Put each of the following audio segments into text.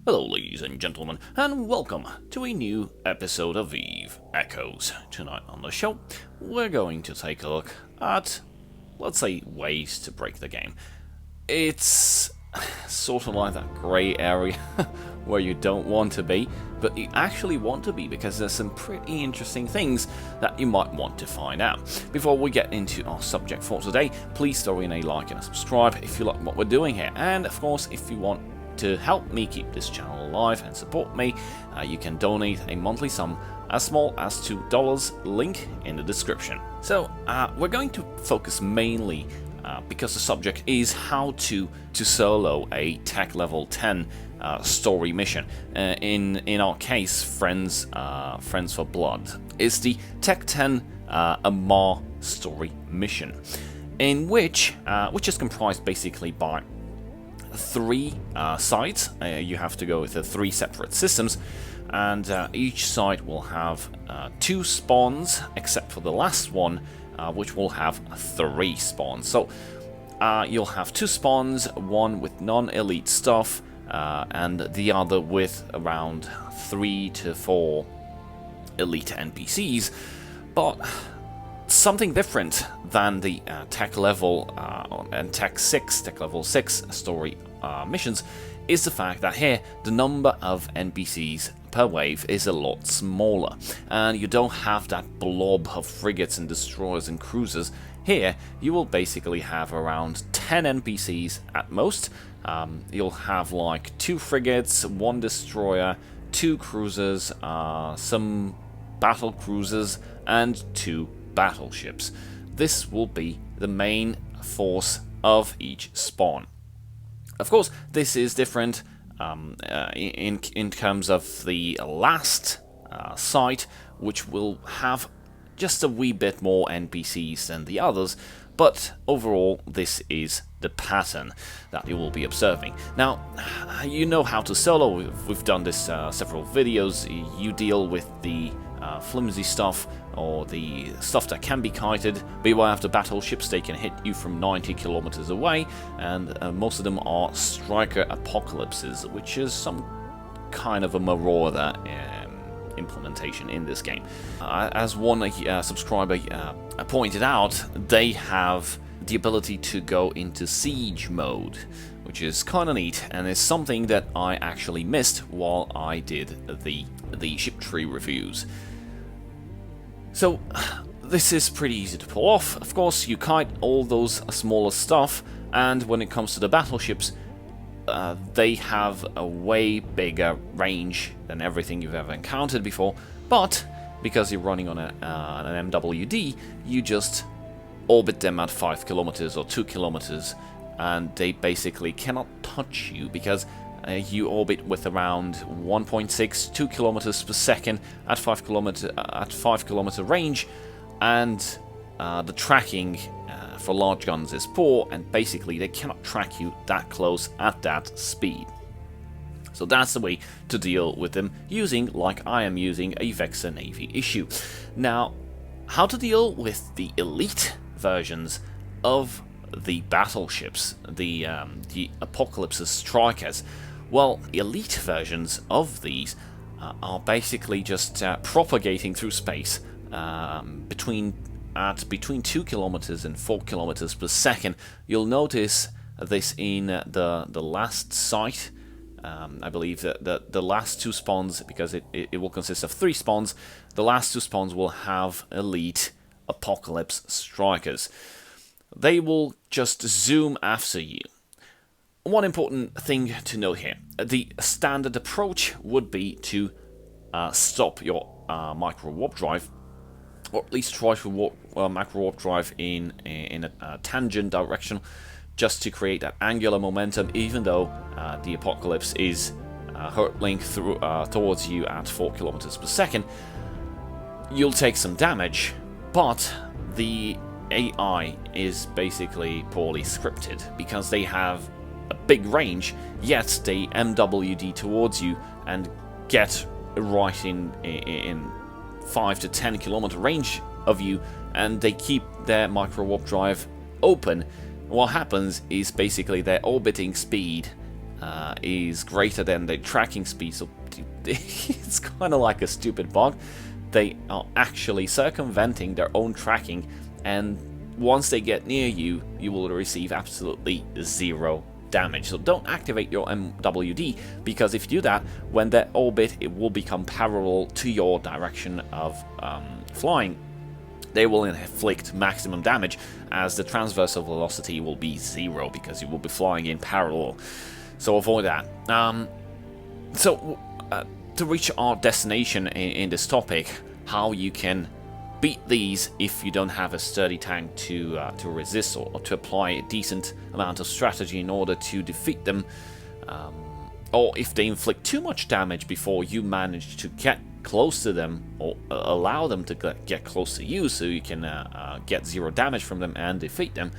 Hello ladies and gentlemen, and welcome to a new episode of Eve Echoes. Tonight on the show, we're going to take a look at, let's say, ways to break the game. It's sort of like that grey area where you don't want to be, but you actually want to be because there's some pretty interesting things that you might want to find out. Before we get into our subject for today, please throw in a like and a subscribe if you like what we're doing here, and of course if you want to help me keep this channel alive and support me, you can donate a monthly sum as small as $2, link in the description. So we're going to focus mainly, because the subject is how to solo a tech level 10 story mission. In our case, Friends for Blood is the Tech 10 Mmorpg story mission, in which is comprised basically by three sites. You have to go with the three separate systems, and each site will have two spawns, except for the last one, which will have three spawns. So you'll have two spawns, one with non-elite stuff, and the other with around 3 to 4 elite NPCs, but something different than the tech level and tech level 6 story missions is the fact that here the number of NPCs per wave is a lot smaller, and you don't have that blob of frigates and destroyers and cruisers. Here you will basically have around 10 NPCs at most. You'll have like 2 frigates, 1 destroyer, 2 cruisers, some battle cruisers, and 2 battleships. This will be the main force of each spawn. Of course, this is different in terms of the last site, which will have just a wee bit more NPCs than the others, but overall this is the pattern that you will be observing. Now, you know how to solo. We've done this several videos. You deal with the flimsy stuff, or the stuff that can be kited. Beware of the battleships, they can hit you from 90 kilometers away, and most of them are striker apocalypses, which is some kind of a marauder implementation in this game. As one subscriber pointed out, they have the ability to go into siege mode, which is kind of neat, and is something that I actually missed while I did the ship tree reviews. So this is pretty easy to pull off. Of course, you kite all those smaller stuff, and when it comes to the battleships, they have a way bigger range than everything you've ever encountered before, but because you're running on an MWD, you just orbit them at 5 kilometers or 2 kilometers, and they basically cannot touch you because you orbit with around 1.6-2 kilometers per second at 5 kilometer range, and the tracking for large guns is poor, and basically they cannot track you that close at that speed. So that's the way to deal with them, using, like I am using, a Vexor Navy issue. Now, how to deal with the elite versions of the battleships, the Apocalypse's strikers? Well, elite versions of these are basically just propagating through space between 2 kilometers and 4 kilometers per second. You'll notice this in the last site. I believe that the last 2 spawns, because it will consist of 3 spawns, the last 2 spawns will have elite Apocalypse strikers. They will just zoom after you. One important thing to note here: the standard approach would be to stop your micro warp drive, or at least try to macro warp drive in a tangent direction, just to create that angular momentum, even though the Apocalypse is hurtling towards you at 4 kilometers per second. You'll take some damage, but the AI is basically poorly scripted, because they have a big range, yet they MWD towards you and get right in 5 to 10 kilometer range of you, and they keep their micro warp drive open. What happens is basically their orbiting speed is greater than the tracking speed, so it's kind of like a stupid bug. They are actually circumventing their own tracking, and once they get near you, you will receive absolutely 0 damage. So don't activate your MWD, because if you do that, when they orbit, it will become parallel to your direction of flying. They will inflict maximum damage, as the transversal velocity will be 0, because you will be flying in parallel. So avoid that. To reach our destination in this topic, how you can beat these if you don't have a sturdy tank to resist, or to apply a decent amount of strategy in order to defeat them, or if they inflict too much damage before you manage to get close to them, or allow them to get close to you so you can get 0 damage from them and defeat them,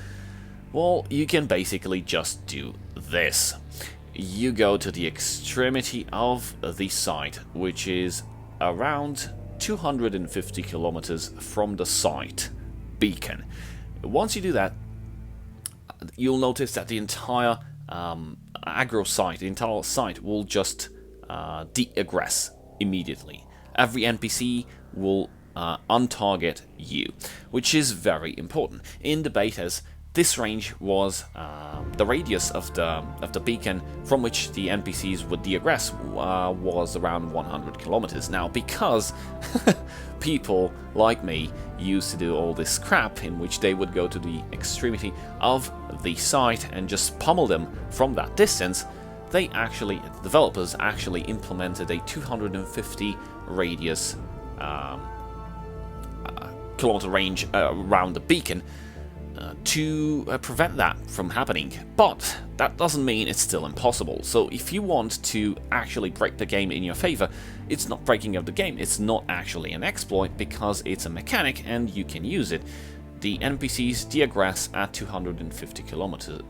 well, you can basically just do this. You go to the extremity of the site, which is around 250 kilometers from the site beacon. Once you do that, you'll notice that the entire aggro site, the entire site will just de-aggress immediately. Every NPC will untarget you, which is very important. In the betas, this range was the radius of the beacon from which the NPCs would de-aggress was around 100 kilometers. Now, because people like me used to do all this crap in which they would go to the extremity of the site and just pummel them from that distance, the developers actually implemented a 250 radius kilometer range around the beacon to prevent that from happening. But that doesn't mean it's still impossible. So if you want to actually break the game in your favor, it's not breaking up the game, it's not actually an exploit, because it's a mechanic and you can use it. The NPCs de-aggress at 250 kilometers.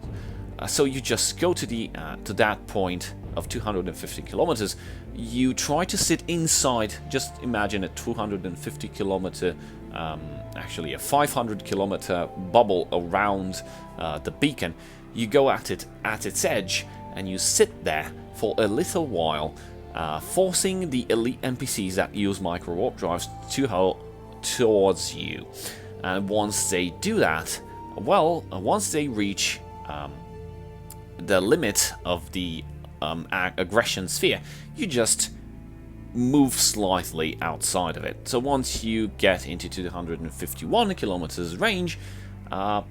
So you just go to that point of 250 kilometers, you try to sit inside, just imagine a 250 kilometer, actually a 500 kilometer bubble around the beacon. You go at it at its edge and you sit there for a little while, forcing the elite NPCs that use micro warp drives to hurl towards you. And once they do that, well, once they reach the limit of the aggression sphere, you just move slightly outside of it. So once you get into 251 kilometers range, the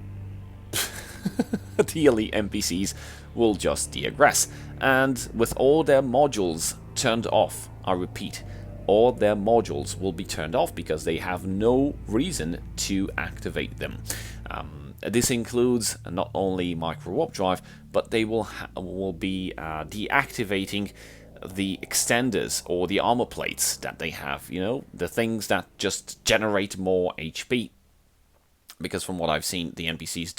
elite NPCs will just de-aggress, and with all their modules turned off, I repeat, all their modules will be turned off because they have no reason to activate them. This includes not only micro warp drive, but they will be deactivating the extenders or the armor plates that they have, you know, the things that just generate more HP. Because from what I've seen, the NPCs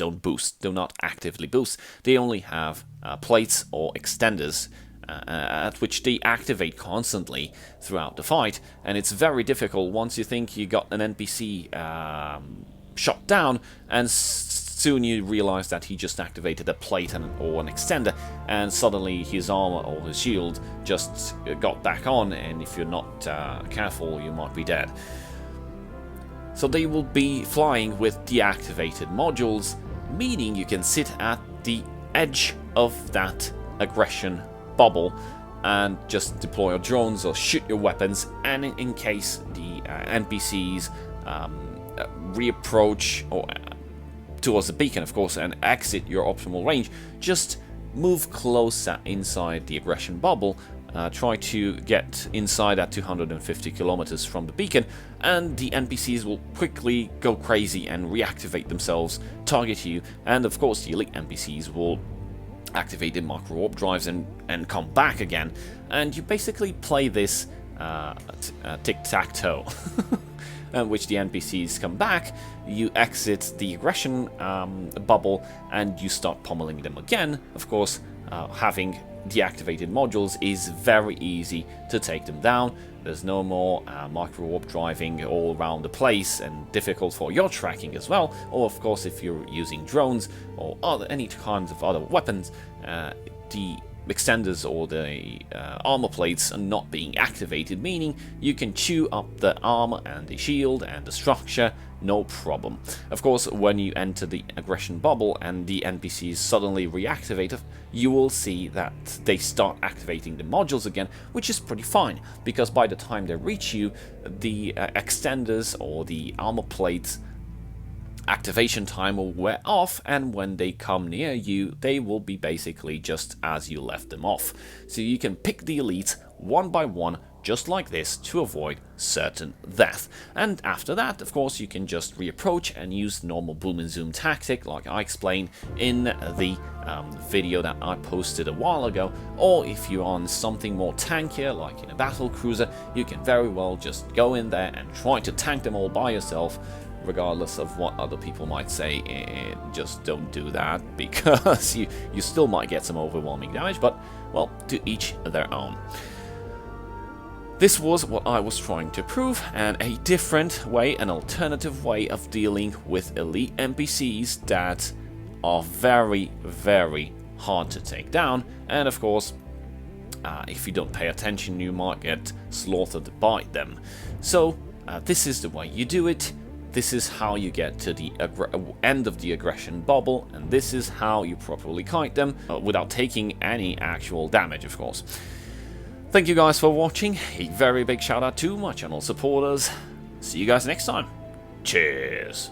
do not actively boost. They only have plates or extenders at which they activate constantly throughout the fight, and it's very difficult once you think you got an NPC shot down, and soon you realize that he just activated a plate or an extender, and suddenly his armor or his shield just got back on, and if you're not careful, you might be dead. So they will be flying with deactivated modules, meaning you can sit at the edge of that aggression bubble and just deploy your drones or shoot your weapons, and in case the NPCs reapproach or towards the beacon, of course, and exit your optimal range, just move closer inside the aggression bubble. Try to get inside at 250 kilometers from the beacon, and the NPCs will quickly go crazy and reactivate themselves, target you, and of course the elite NPCs will activate the micro warp drives and come back again, and you basically play this tic-tac-toe. Which the NPCs come back, you exit the aggression bubble, and you start pummeling them again. Of course, having deactivated modules is very easy to take them down. There's no more micro warp driving all around the place and difficult for your tracking as well. Or of course, if you're using drones or any kinds of other weapons, the extenders or the armor plates are not being activated, meaning you can chew up the armor and the shield and the structure, no problem. Of course, when you enter the aggression bubble and the NPCs suddenly reactivate, you will see that they start activating the modules again, which is pretty fine, because by the time they reach you, the extenders or the armor plates activation time will wear off, and when they come near you, they will be basically just as you left them off. So you can pick the elites one by one, just like this, to avoid certain death. And after that, of course, you can just reapproach and use the normal boom and zoom tactic, like I explained in the video that I posted a while ago. Or if you're on something more tankier, like in a battle cruiser, you can very well just go in there and try to tank them all by yourself, regardless of what other people might say. Just don't do that, because you still might get some overwhelming damage, but, well, to each their own. This was what I was trying to prove, and a different way, an alternative way of dealing with elite NPCs that are very, very hard to take down, and of course, if you don't pay attention, you might get slaughtered by them. So, this is the way you do it. This is how you get to the end of the aggression bubble, and this is how you properly kite them without taking any actual damage, of course. Thank you guys for watching. A very big shout out to my channel supporters. See you guys next time. Cheers.